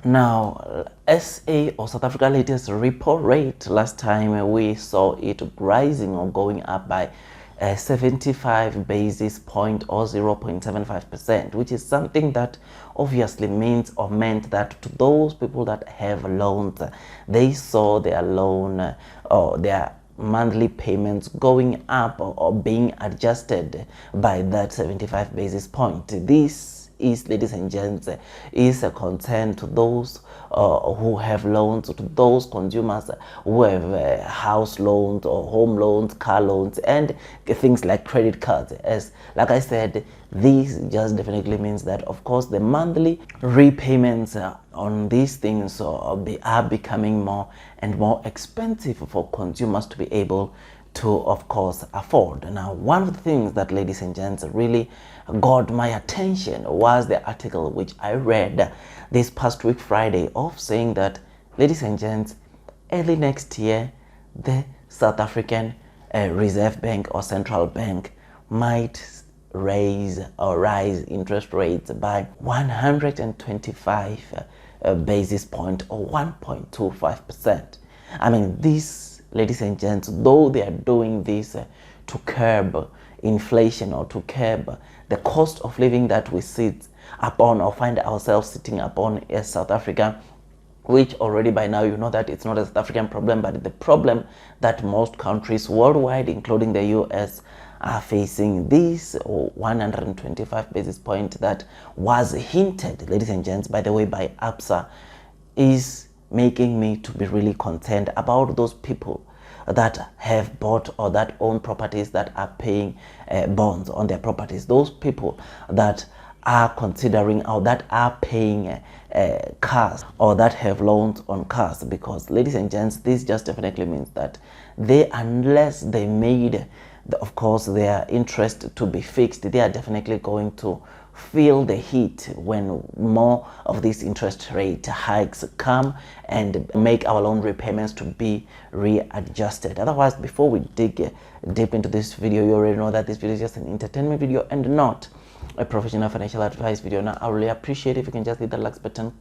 Now, SA or South Africa latest repo rate, last time we saw it rising or going up by 75 basis point or 0.75%, which is something that obviously means or meant that to those people that have loans, they saw their loan or their monthly payments going up or being adjusted by that 75 basis point. This is, ladies and gents, is a concern to those who have loans, to those consumers who have house loans or home loans, car loans, and things like credit cards. As like I said, this just definitely means that, of course, the monthly repayments on these things are becoming more and more expensive for consumers to be able to, of course, afford. Now, one of the things that, ladies and gents, really got my attention was the article which I read this past week Friday of saying that, ladies and gents, early next year the South African Reserve Bank or Central Bank might rise interest rates by 125 basis point or 1.25%. I mean, this, ladies and gents, though they are doing this to curb inflation or to curb the cost of living that we sit upon or find ourselves sitting upon as South Africa, which already by now you know that it's not a South African problem, but the problem that most countries worldwide, including the US, are facing. This 125 basis point that was hinted, ladies and gents, by the way, by ABSA, is making me to be really concerned about those people that have bought or that own properties that are paying bonds on their properties, those people that are considering or that are paying cars or that have loans on cars. Because, ladies and gents, this just definitely means that they, unless they made of course their interest to be fixed, they are definitely going to feel the heat when more of these interest rate hikes come and make our loan repayments to be readjusted. Otherwise, before we dig deep into this video, you already know that this video is just an entertainment video and not a professional financial advice video. Now, I really appreciate if you can just hit the like button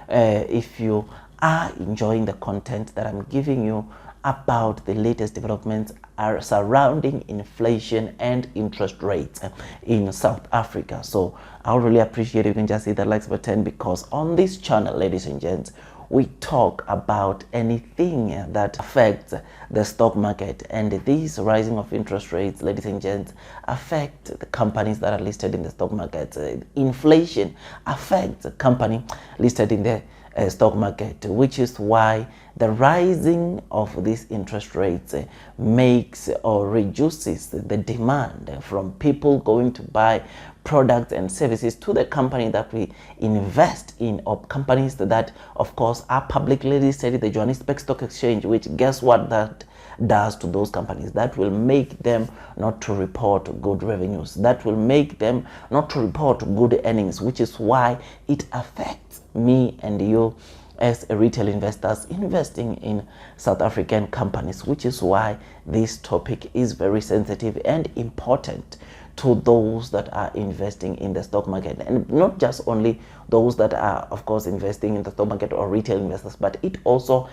if you are enjoying the content that I'm giving you about the latest developments are surrounding inflation and interest rates in South Africa. So I'll really appreciate if you can just hit the like button, because on this channel, ladies and gents, we talk about anything that affects the stock market, and these rising of interest rates, ladies and gents, affect the companies that are listed in the stock market. Inflation affects a company listed in the stock market, which is why the rising of these interest rates makes or reduces the demand from people going to buy products and services to the company that we invest in, or companies that, of course, are publicly listed in the Johannesburg Stock Exchange, which, guess what that does to those companies? That will make them not to report good revenues. That will make them not to report good earnings, which is why it affects me and you as retail investors investing in South African companies, which is why this topic is very sensitive and important to those that are investing in the stock market, and not just only those that are, of course, investing in the stock market or retail investors, but it also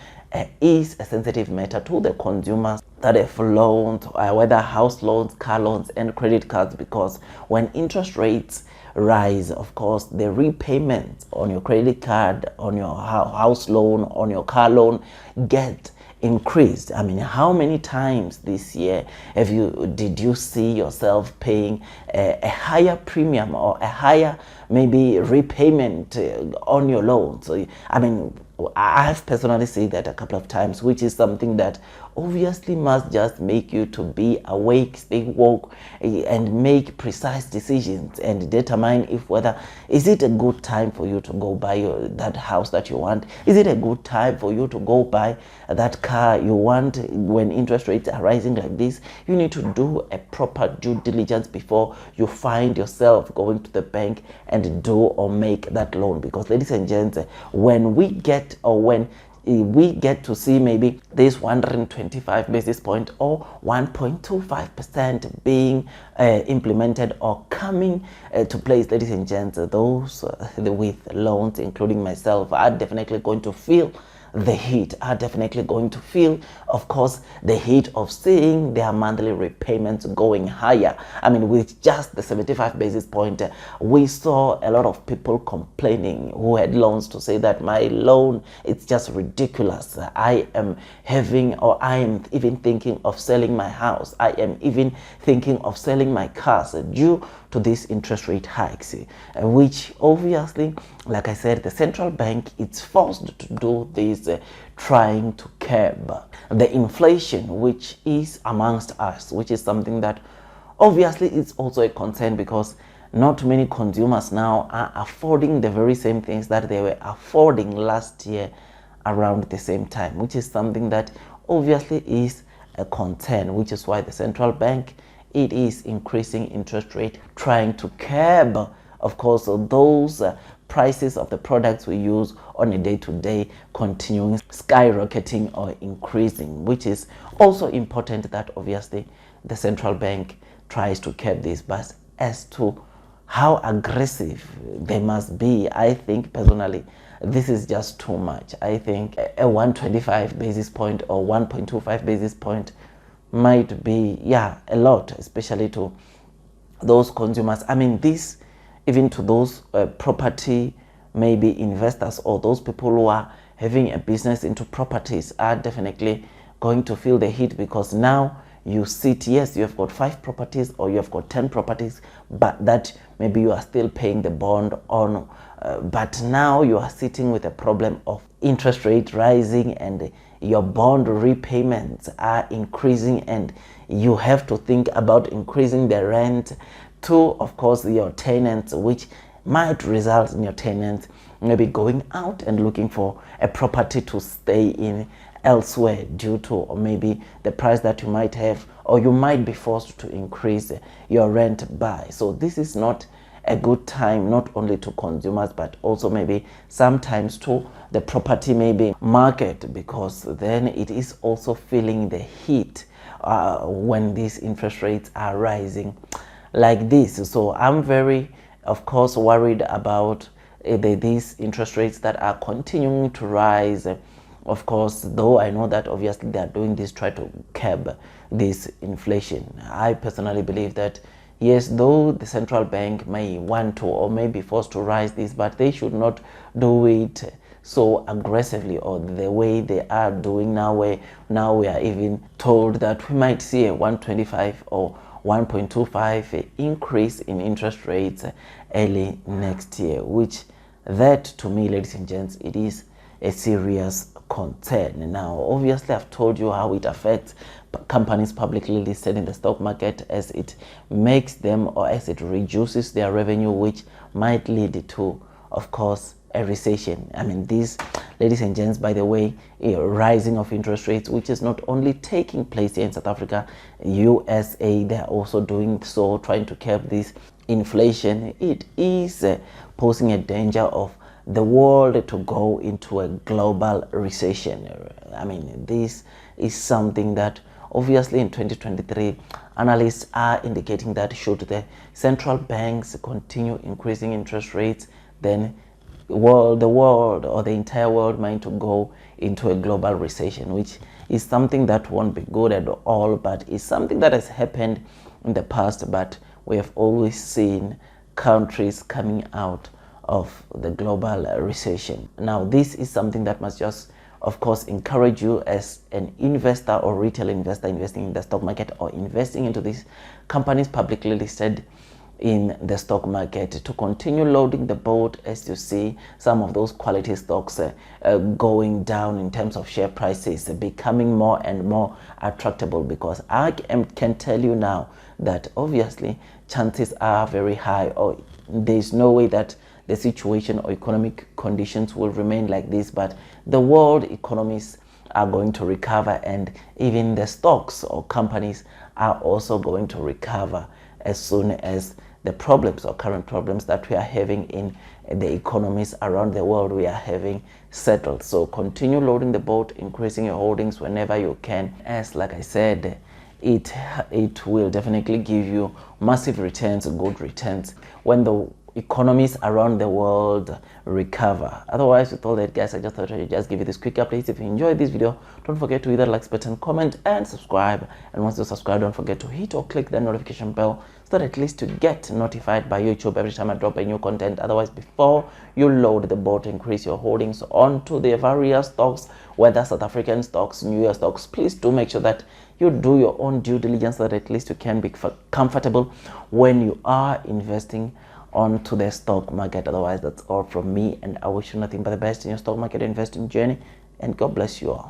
is a sensitive matter to the consumers that have loans, whether house loans, car loans, and credit cards, because when interest rates rise, of course, the repayments on your credit card, on your house loan, on your car loan get increased. I mean, how many times this year did you see yourself paying a higher premium or a higher maybe repayment on your loan? So I mean, I've personally said that a couple of times, which is something that obviously must just make you to be awake, stay woke, and make precise decisions and determine if whether is it a good time for you to go buy that house that you want. Is it a good time for you to go buy that car you want? When interest rates are rising like this, you need to do a proper due diligence before you find yourself going to the bank and do or make that loan. Because, ladies and gents, when we get or when we get to see maybe this 125 basis point or 1.25% being implemented or coming to place, ladies and gents, those with loans, including myself, are definitely going to feel the heat, are definitely going to feel, of course, the heat of seeing their monthly repayments going higher. I mean, with just the 75 basis point, we saw a lot of people complaining who had loans to say that my loan, it's just ridiculous. I am having, or I am even thinking of selling my house. I am even thinking of selling my cars due to these interest rate hikes, which obviously, like I said, the central bank is forced to do this, trying to curb the inflation which is amongst us, which is something that obviously is also a concern, because not many consumers now are affording the very same things that they were affording last year around the same time, which is something that obviously is a concern, which is why the central bank, it is increasing interest rate, trying to curb, of course, those prices of the products we use on a day-to-day continuing skyrocketing or increasing, which is also important that obviously the central bank tries to curb this. But as to how aggressive they must be, I think personally this is just too much. I think a 125 basis point or 1.25 basis point might be, yeah, a lot, especially to those consumers. I mean, this even to those property maybe investors or those people who are having a business into properties are definitely going to feel the heat, because now you sit, yes, you have got 5 properties or you have got 10 properties, but that maybe you are still paying the bond on, but now you are sitting with a problem of interest rate rising and your bond repayments are increasing, and you have to think about increasing the rent to, of course, your tenants, which might result in your tenants maybe going out and looking for a property to stay in elsewhere due to, or maybe the price that you might have, or you might be forced to increase your rent by. So this is not a good time, not only to consumers but also maybe sometimes to the property maybe market, because then it is also feeling the heat when these interest rates are rising like this. So I'm very, of course, worried about these interest rates that are continuing to rise. Of course, though I know that obviously they are doing this, try to curb this inflation. I personally believe that yes, though the central bank may want to or may be forced to rise this, but they should not do it so aggressively or the way they are doing now, where now we are even told that we might see a 125 or 1.25 increase in interest rates early next year, which that to me, ladies and gents, it is a serious concern. Now obviously I've told you how it affects companies publicly listed in the stock market, as it makes them, or as it reduces their revenue, which might lead to, of course, a recession. I mean, this, ladies and gents, by the way, a rising of interest rates, which is not only taking place here in South Africa, USA, they are also doing so, trying to curb this inflation. It is posing a danger of the world to go into a global recession. I mean, this is something that obviously in 2023, analysts are indicating that should the central banks continue increasing interest rates, then the world or the entire world might to go into a global recession, which is something that won't be good at all, but is something that has happened in the past. But we have always seen countries coming out of the global recession. Now this is something that must just, of course, encourage you as an investor or retail investor investing in the stock market or investing into these companies publicly listed in the stock market to continue loading the boat, as you see some of those quality stocks going down in terms of share prices, becoming more and more attractable, because I can tell you now that obviously chances are very high, or there's no way that the situation or economic conditions will remain like this, but the world economies are going to recover, and even the stocks or companies are also going to recover as soon as the problems or current problems that we are having in the economies around the world we are having settled. So continue loading the boat, increasing your holdings whenever you can, as like I said, it will definitely give you massive returns, good returns, when the economies around the world recover. Otherwise, with all that, guys, I just thought I'd just give you this quick update. If you enjoyed this video, don't forget to hit that like button, comment, and subscribe. And once you subscribe, don't forget to hit or click the notification bell, so that at least to get notified by YouTube every time I drop a new content. Otherwise, before you load the boat, increase your holdings onto the various stocks, whether South African stocks, New Year stocks, please do make sure that you do your own due diligence, so that at least you can be comfortable when you are investing onto the stock market. Otherwise, that's all from me, and I wish you nothing but the best in your stock market investing journey, and God bless you all.